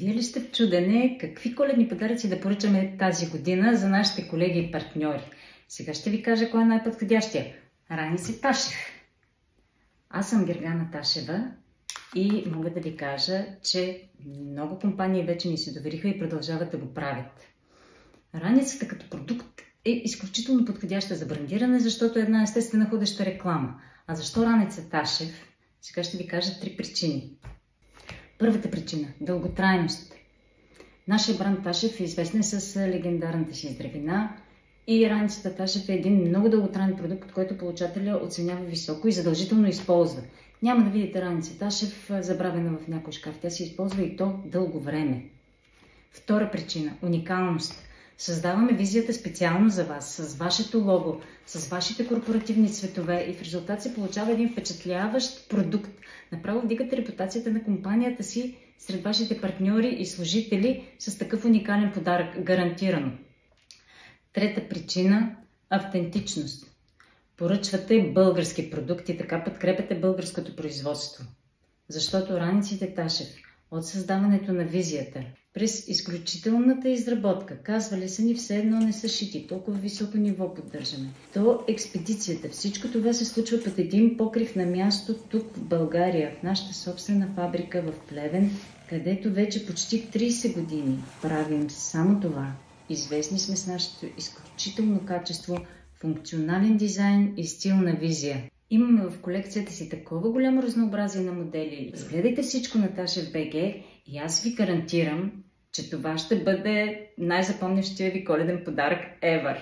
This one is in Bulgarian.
Вие ли сте в чудене какви коледни подаръци да поръчаме тази година за нашите колеги и партньори? Сега ще ви кажа кой е най-подходящия. Раница Ташев. Аз съм Гергана Ташева и мога да ви кажа, че много компании вече ни се довериха и продължават да го правят. Раницата като продукт е изключително подходяща за брандиране, защото е една естествена ходеща реклама. А защо Раница Ташев? Сега ще ви кажа 3 причини. Първата причина – дълготрайност. Нашия бранд Ташев е известен с легендарната си здравина и раницата Ташев е един много дълготраен продукт, който получателя оценява високо и задължително използва. Няма да видите раница Ташев забравена в някой шкаф. Тя се използва и то дълго време. Втора причина – уникалност. Създаваме визията специално за вас, с вашето лого, с вашите корпоративни цветове и в резултат се получава един впечатляващ продукт. Направо вдигате репутацията на компанията си сред вашите партньори и служители с такъв уникален подарък, гарантирано. Трета причина – автентичност. Поръчвате български продукти, така подкрепяте българското производство. Защото раниците Ташев от създаването на визията, през изключителната изработка, казвали са ни все едно не са шити, толкова високо ниво поддържаме, до експедицията, всичко това се случва под един покрив на място тук в България, в нашата собствена фабрика в Плевен, където вече почти 30 години правим само това. Известни сме с нашето изключително качество, функционален дизайн и стилна визия. Имаме в колекцията си такова голямо разнообразие на модели. Разгледайте всичко на Ташев БГ и аз ви гарантирам, че това ще бъде най-запомнящия ви коледен подарък ever.